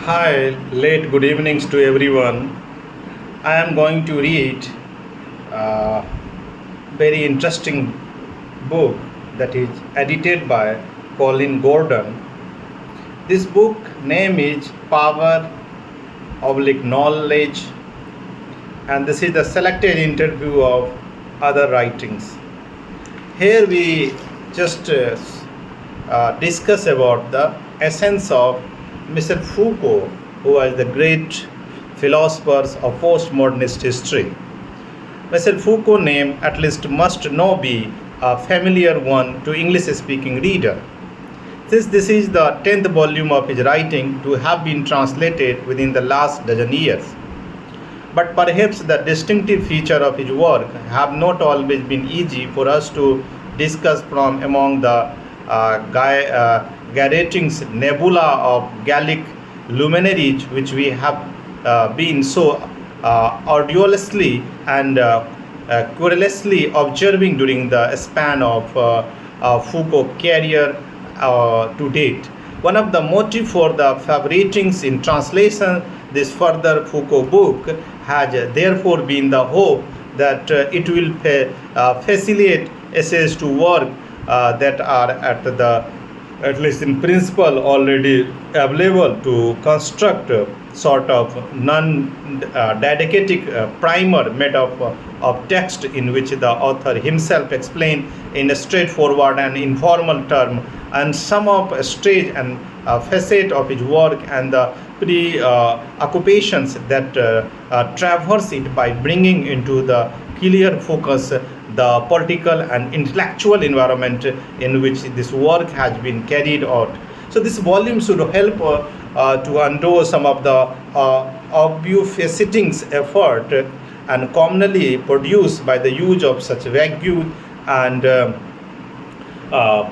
Hi, late good evenings to everyone. I am going to read a very interesting book that is edited by Colin Gordon. This book name is Power oblique Knowledge, and this is the selected interview of other writings. Here we just discuss about the essence of Mr. Foucault, who was the great philosophers of postmodernist history. Mr. Foucault name at least must now be a familiar one to English-speaking reader. Since this is the 10th volume of his writing to have been translated within the last dozen years. But perhaps the distinctive feature of his work have not always been easy for us to discuss from among the gyrating nebula of Gallic luminaries which we have been so arduously and querulously observing during the span of Foucault's career to date. One of the motives for the favoriting in translation this further Foucault book has therefore been the hope that it will facilitate essays to work that are at least in principle already available to construct a sort of non-didactic primer made of text in which the author himself explained in a straightforward and informal term and some of a stage and facet of his work and the preoccupations that traverse it by bringing into the clear focus the political and intellectual environment in which this work has been carried out. So this volume should help to undo some of the obfuscating effort and commonly produced by the use of such vague and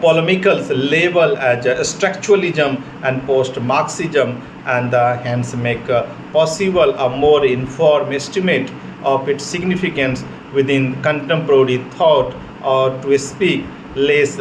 polemical label as structuralism and post-Marxism, and hence make possible a more informed estimate of its significance within contemporary thought, or to speak less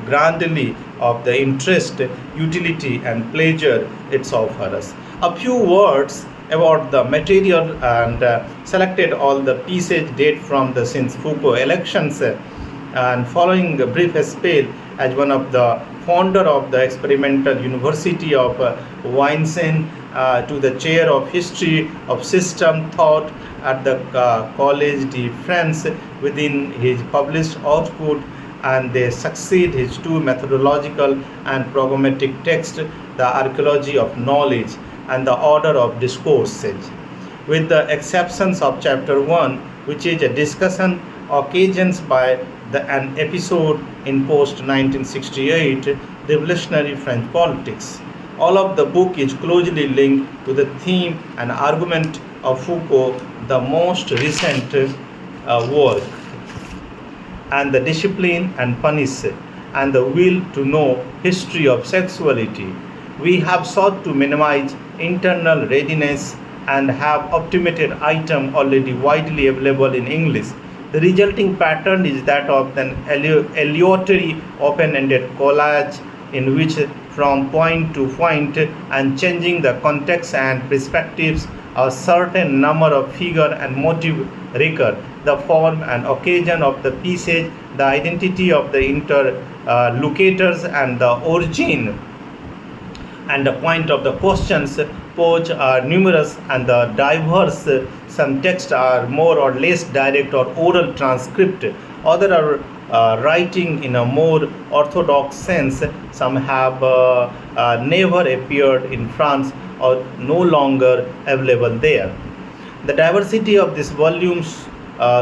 grandly of the interest, utility and pleasure it offers. A few words about the material and selected all the pieces date from the since Foucault elections and following a brief spell as one of the founder of the experimental University of Vincennes to the chair of history of system thought at the Collège de France within his published output, and they succeed his two methodological and programmatic texts, the Archaeology of Knowledge and the Order of Discourses, with the exceptions of chapter 1, which is a discussion occasions by an episode in post-1968 revolutionary French politics. All of the book is closely linked to the theme and argument of Foucault, the most recent work, and the discipline and punish and the will to know history of sexuality. We have sought to minimize internal readiness and have optimated item already widely available in English. The resulting pattern is that of an aleatory open-ended collage in which from point to point and changing the context and perspectives a certain number of figure and motive recur. The form and occasion of the pieces, the identity of the interlocutors and the origin and the point of the questions posed are numerous and the diverse. Some texts are more or less direct or oral transcript. Others are writing in a more orthodox sense. Some have never appeared in France or no longer available there. The diversity of this volume's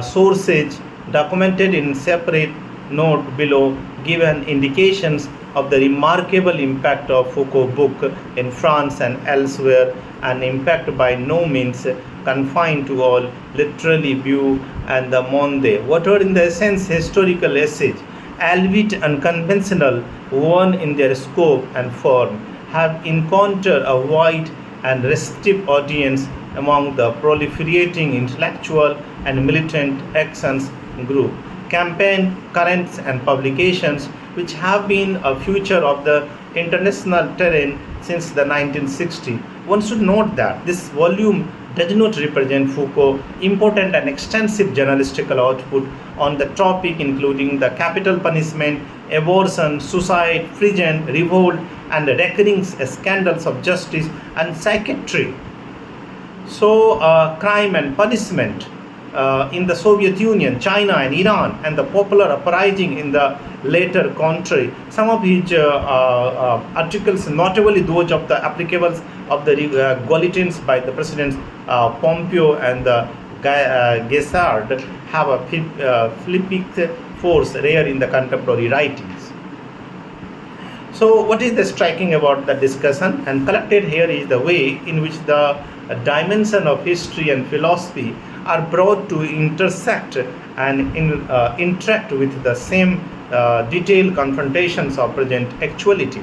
sources documented in separate note below give an indications of the remarkable impact of Foucault book in France and elsewhere, an impact by no means confined to all literary view and the monde. What are in the essence historical essays, albeit unconventional, one in their scope and form, have encountered a wide and receptive audience among the proliferating intellectual and militant actions group, campaign currents and publications which have been a feature of the international terrain since the 1960s One should note that this volume does not represent Foucault's important and extensive journalistical output on the topic, including the capital punishment, abortion, suicide, prison, revolt, and the recurring scandals of justice and psychiatry. So, crime and punishment in the Soviet Union, China, and Iran, and the popular uprising in the later country. Some of his articles, notably those of the applicables of the bulletins by the Presidents Pompeo and Guessard, have a philippic force rare in the contemporary writings. So, what is the striking about the discussion? And collected here is the way in which the dimension of history and philosophy are brought to intersect and interact with the same detailed confrontations of present actuality.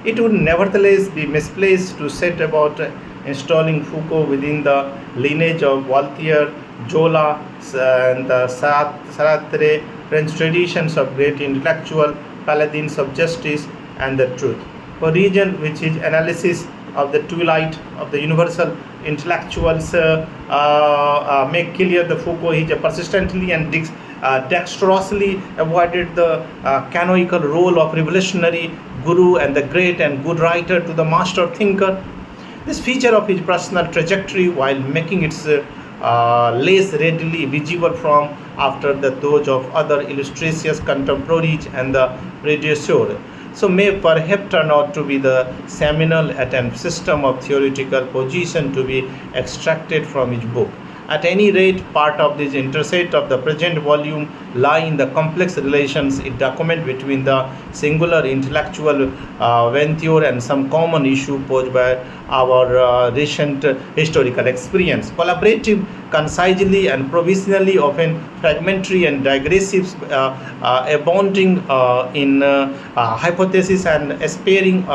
It would nevertheless be misplaced to set about installing Foucault within the lineage of Voltaire, Zola, and the Sartre, French traditions of great intellectual paladins of justice and the truth. For reason which is analysis of the twilight of the universal intellectuals make clear the Foucault he persistently and dexterously avoided the canonical role of revolutionary guru and the great and good writer to the master thinker. This feature of his personal trajectory, while making it less readily visible from after the those of other illustrious contemporaries and the predecessors, so may perhaps turn out to be the seminal attempt system of theoretical position to be extracted from his book. At any rate, part of this interset of the present volume lie in the complex relations it documents between the singular intellectual venture and some common issue posed by our recent historical experience. Collaborative, concisely and provisionally, often fragmentary and digressive, abounding in hypothesis and aspiring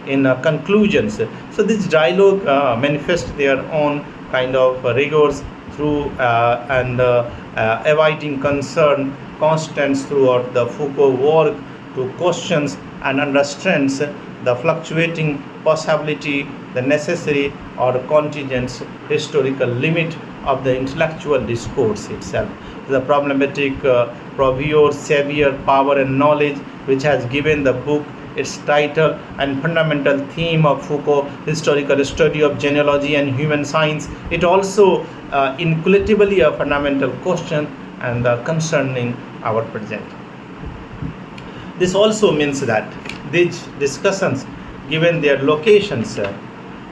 in conclusions. So this dialogue manifests their own kind of rigors through avoiding concern constants throughout the Foucault work to questions and understands the fluctuating possibility, the necessary or contingent historical limit of the intellectual discourse itself. The problematic provure, savior, power and knowledge which has given the book its title and fundamental theme of Foucault, historical study of genealogy and human science. It also inculcatively a fundamental question and concerning our present. This also means that these discussions, given their locations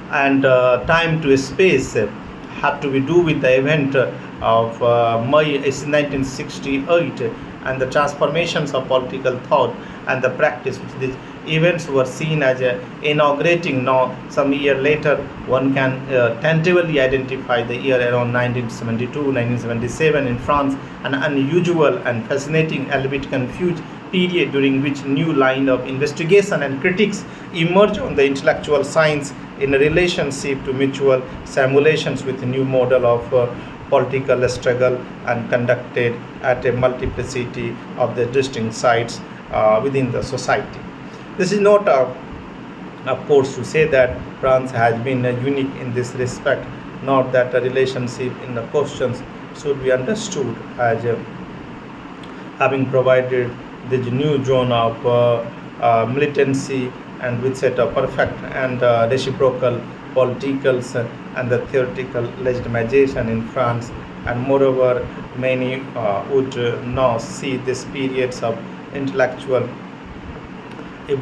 and time to space, have to be do with the event of May 1968 and the transformations of political thought and the practice which these events were seen as inaugurating. Now some year later one can tentatively identify the year around 1972 1977 in France, an unusual and fascinating albeit confused period during which new line of investigation and critics emerge on the intellectual science in a relationship to mutual simulations with a new model of political struggle and conducted at a multiplicity of the distinct sites within the society. This is not, of course, to say that France has been unique in this respect, not that a relationship in the questions should be understood as having provided this new zone of militancy and with set of perfect and reciprocal political and the theoretical legitimization in France, and moreover many would now see these periods of intellectual